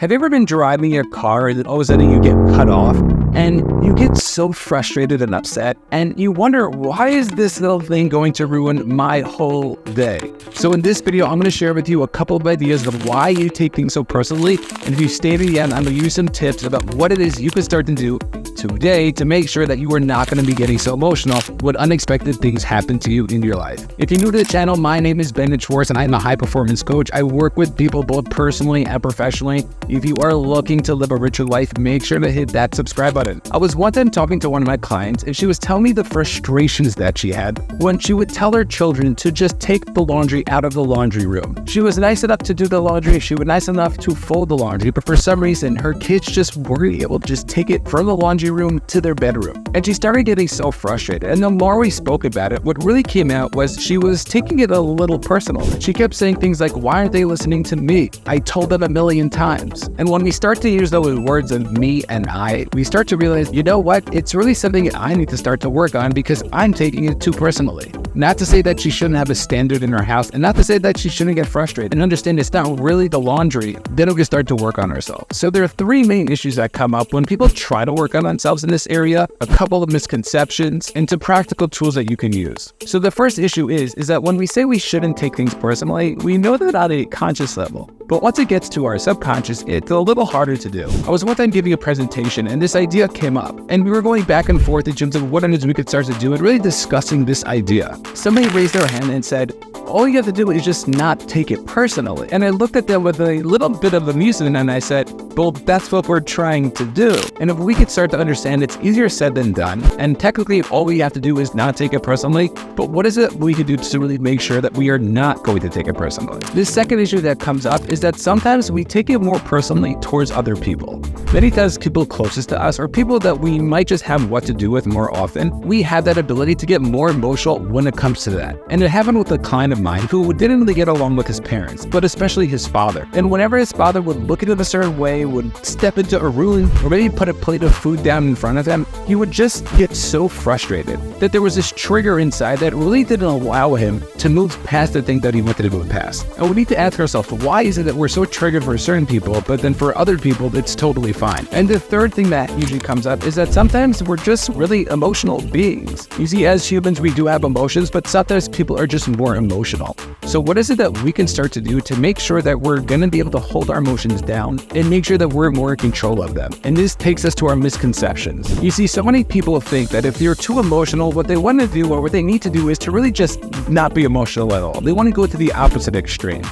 Have you ever been driving your car and then all of a sudden you get cut off and you get so frustrated and upset and you wonder, why is this little thing going to ruin my whole day? So in this video, I'm going to share with you a couple of ideas of why you take things so personally. And if you stay to the end, I'm going to give you some tips about what it is you can start to do today to make sure that you are not going to be getting so emotional when unexpected things happen to you in your life. If you're new to the channel, my name is Schwartz and I'm a high performance coach. I work with people both personally and professionally. If you are looking to live a richer life, make sure to hit that subscribe button. I was one time talking to one of my clients and she was telling me the frustrations that she had when she would tell her children to just take the laundry out of the laundry room. She was nice enough to do the laundry, she was nice enough to fold the laundry, but for some reason her kids just weren't able to just take it from the laundry room to their bedroom. And she started getting so frustrated. And the more we spoke about it, what really came out was she was taking it a little personal. She kept saying things like, why aren't they listening to me? I told them a million times. And when we start to use those words of me and I, we start to realize, you know what? It's really something I need to start to work on because I'm taking it too personally. Not to say that she shouldn't have a standard in her house and not to say that she shouldn't get frustrated and understand it's not really the laundry. Then we can start to work on ourselves. So there are three main issues that come up when people try to work on themselves in this area, a couple of misconceptions, and some practical tools that you can use. So the first issue is that when we say we shouldn't take things personally, we know that on a conscious level. But once it gets to our subconscious, it's a little harder to do. I was one time giving a presentation and this idea came up and we were going back and forth in terms of what it is we could start to do and really discussing this idea. Somebody raised their hand and said, all you have to do is just not take it personally. And I looked at them with a little bit of amusement and I said, well, that's what we're trying to do. And if we could start to understand it's easier said than done, and technically all we have to do is not take it personally, but what is it we could do to really make sure that we are not going to take it personally? The second issue that comes up is that sometimes we take it more personally towards other people. Many times people closest to us or people that we might just have what to do with more often, we have that ability to get more emotional when it comes to that. And it happened with a client of mine who didn't really get along with his parents, but especially his father. And whenever his father would look at him a certain way, would step into a room, or maybe put a plate of food down in front of him, he would just get so frustrated that there was this trigger inside that really didn't allow him to move past the thing that he wanted to move past. And we need to ask ourselves, why is it that we're so triggered for certain people, but then for other people, it's totally fine? And the third thing that usually comes up is that sometimes we're just really emotional beings. You see, as humans, we do have emotions, but sometimes people are just more emotional. So what is it that we can start to do to make sure that we're going to be able to hold our emotions down and make sure that we're more in control of them? And this takes us to our misconceptions. You see, so many people think that if they're too emotional, what they want to do or what they need to do is to really just not be emotional at all. They want to go to the opposite extreme.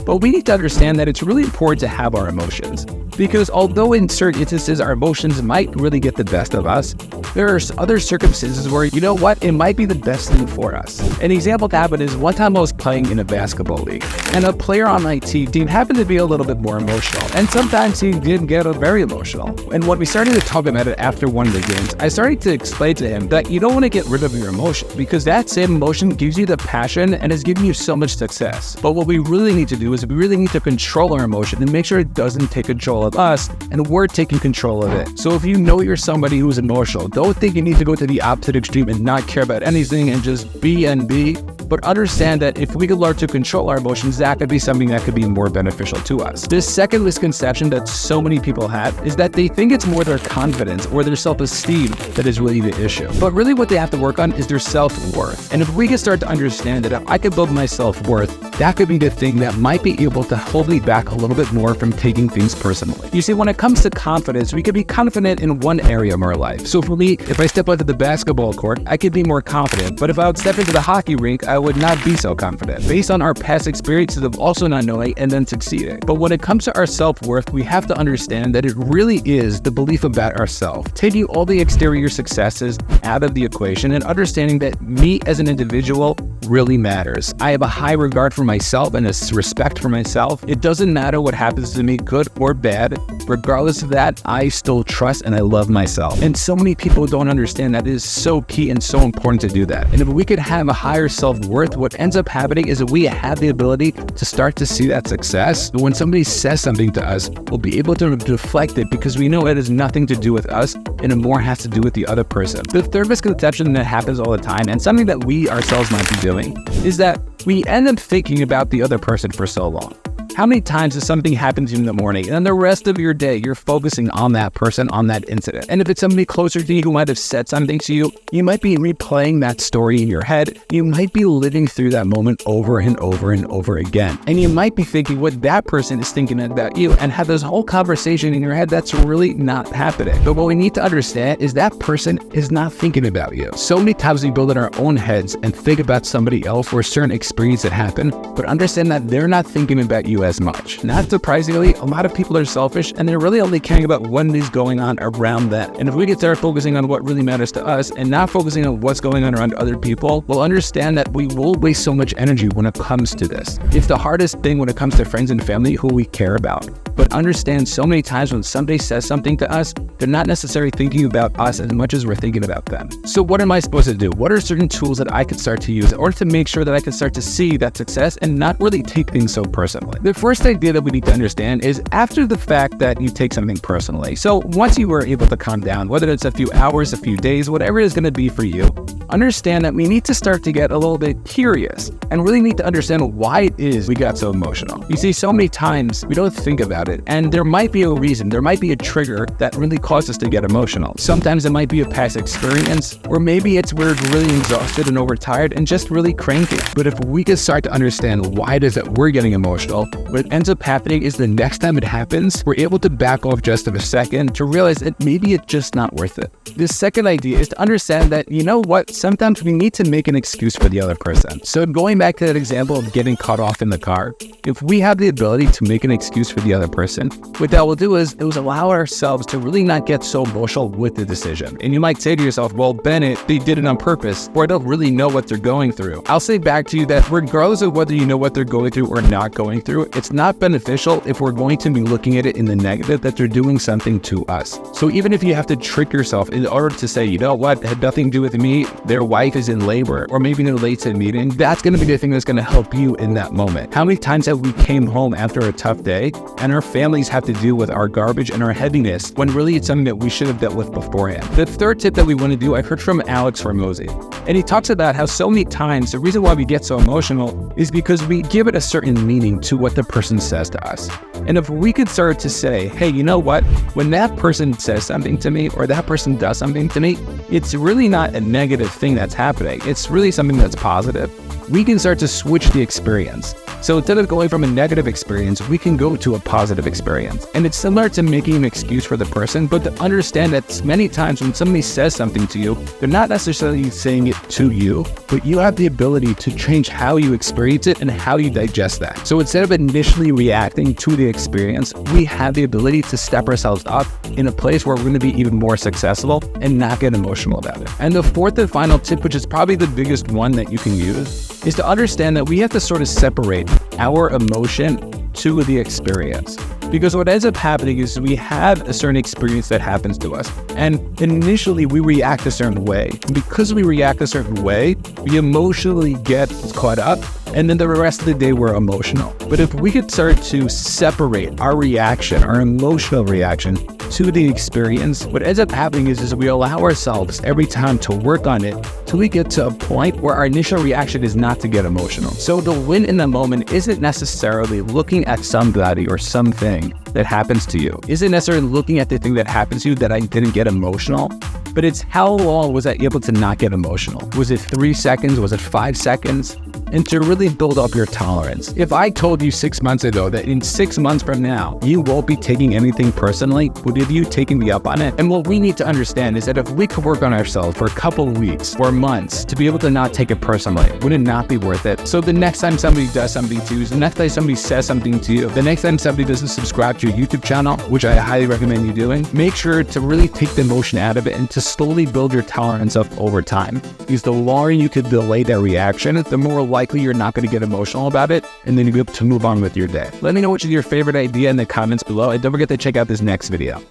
But we need to understand that it's really important to have our emotions. Because although in certain instances our emotions might really get the best of us, there are other circumstances where, you know what, it might be the best thing for us. An example that happened is one time I was playing in a basketball league, and a player on my team happened to be a little bit more emotional, and sometimes he did get very emotional. And when we started to talk about it after one of the games, I started to explain to him that you don't want to get rid of your emotion, because that same emotion gives you the passion and is giving you so much success. But what we really need to do is we really need to control our emotion and make sure it doesn't take control of us and we're taking control of it. So if you know you're somebody who's emotional, don't think you need to go to the opposite extreme and not care about anything and just be and be. But understand that if we could learn to control our emotions, that could be something that could be more beneficial to us. This second misconception that so many people have is that they think it's more their confidence or their self-esteem that is really the issue. But really what they have to work on is their self-worth. And if we can start to understand that if I could build my self-worth, that could be the thing that might be able to hold me back a little bit more from taking things personally. You see, when it comes to confidence, we could be confident in one area of our life. So for me, if I step onto the basketball court, I could be more confident. But if I would step into the hockey rink, I would not be so confident based on our past experiences of also not knowing and then succeeding. But when it comes to our self-worth, we have to understand that it really is the belief about ourselves, taking all the exterior successes out of the equation and understanding that me as an individual really matters. I have a high regard for myself and a respect for myself. It doesn't matter what happens to me, good or bad. Regardless of that, I still trust and I love myself. And so many people don't understand that it is so key and so important to do that. And if we could have a higher self-worth, what ends up happening is that we have the ability to start to see that success. When somebody says something to us, we'll be able to deflect it because we know it has nothing to do with us and it more has to do with the other person. The third misconception that happens all the time, and something that we ourselves might be doing, is that we end up thinking about the other person for so long. How many times does something happen to you in the morning and then the rest of your day you're focusing on that person, on that incident? And if it's somebody closer to you who might have said something to you, you might be replaying that story in your head. You might be living through that moment over and over and over again. And you might be thinking what that person is thinking about you and have this whole conversation in your head that's really not happening. But what we need to understand is that person is not thinking about you. So many times we build in our own heads and think about somebody else or a certain experience that happened, but understand that they're not thinking about you as much. Not surprisingly, a lot of people are selfish and they're really only caring about what is going on around them. And if we can start focusing on what really matters to us and not focusing on what's going on around other people, we'll understand that we will waste so much energy when it comes to this. It's the hardest thing when it comes to friends and family who we care about. But understand so many times when somebody says something to us, they're not necessarily thinking about us as much as we're thinking about them. So what am I supposed to do? What are certain tools that I could start to use in order to make sure that I can start to see that success and not really take things so personally? The first idea that we need to understand is after the fact that you take something personally. So once you were able to calm down, whether it's a few hours, a few days, whatever it is going to be for you, understand that we need to start to get a little bit curious and really need to understand why it is we got so emotional. You see, so many times we don't think about it, and there might be a reason, there might be a trigger that really caused us to get emotional. Sometimes it might be a past experience, or maybe it's we're really exhausted and overtired and just really cranky. But if we can start to understand why it is that we're getting emotional, what ends up happening is the next time it happens, we're able to back off just a second to realize that maybe it's just not worth it. The second idea is to understand that, you know what, sometimes we need to make an excuse for the other person. So going back to that example of getting cut off in the car, if we have the ability to make an excuse for the other person, what that will do is it will allow ourselves to really not get so emotional with the decision. And you might say to yourself, well, Bennett, they did it on purpose, or I don't really know what they're going through. I'll say back to you that regardless of whether you know what they're going through or not going through, it's not beneficial if we're going to be looking at it in the negative that they're doing something to us. So even if you have to trick yourself in order to say, you know what, it had nothing to do with me, their wife is in labor, or maybe they're late to a meeting, that's going to be the thing that's going to help you in that moment. How many times have we came home after a tough day and our families have to deal with our garbage and our heaviness when really it's something that we should have dealt with beforehand? The third tip that we want to do, I heard from Alex Ramosi, and he talks about how so many times the reason why we get so emotional is because we give it a certain meaning to what the person says to us. And if we could start to say, hey, you know what, when that person says something to me or that person does something to me, it's really not a negative thing that's happening. It's really something that's positive. We can start to switch the experience. So instead of going from a negative experience, we can go to a positive experience. And it's similar to making an excuse for the person, but to understand that many times when somebody says something to you, they're not necessarily saying it to you, but you have the ability to change how you experience it and how you digest that. So instead of initially reacting to the experience, we have the ability to step ourselves up in a place where we're going to be even more successful and not get emotional about it. And the fourth and final tip, which is probably the biggest one that you can use, is to understand that we have to sort of separate our emotion to the experience. Because what ends up happening is we have a certain experience that happens to us. And initially we react a certain way. And because we react a certain way, we emotionally get caught up. And then the rest of the day we're emotional. But if we could start to separate our reaction, our emotional reaction to the experience, what ends up happening is we allow ourselves every time to work on it till we get to a point where our initial reaction is not to get emotional. So the win in the moment isn't necessarily looking at somebody or something that happens to you. Isn't necessarily looking at the thing that happens to you that I didn't get emotional, but it's how long was I able to not get emotional? Was it 3 seconds? Was it 5 seconds? And to really build up your tolerance. If I told you 6 months ago that in 6 months from now, you won't be taking anything personally, would you taking me up on it? And what we need to understand is that if we could work on ourselves for a couple of weeks or months to be able to not take it personally, would it not be worth it? So the next time somebody does something to you, the next time somebody says something to you, the next time somebody doesn't subscribe to your YouTube channel, which I highly recommend you doing, make sure to really take the emotion out of it and to slowly build your tolerance up over time. Because the longer you could delay that reaction, the more likely you're not going to get emotional about it, and then you'll be able to move on with your day. Let me know which is your favorite idea in the comments below, and don't forget to check out this next video.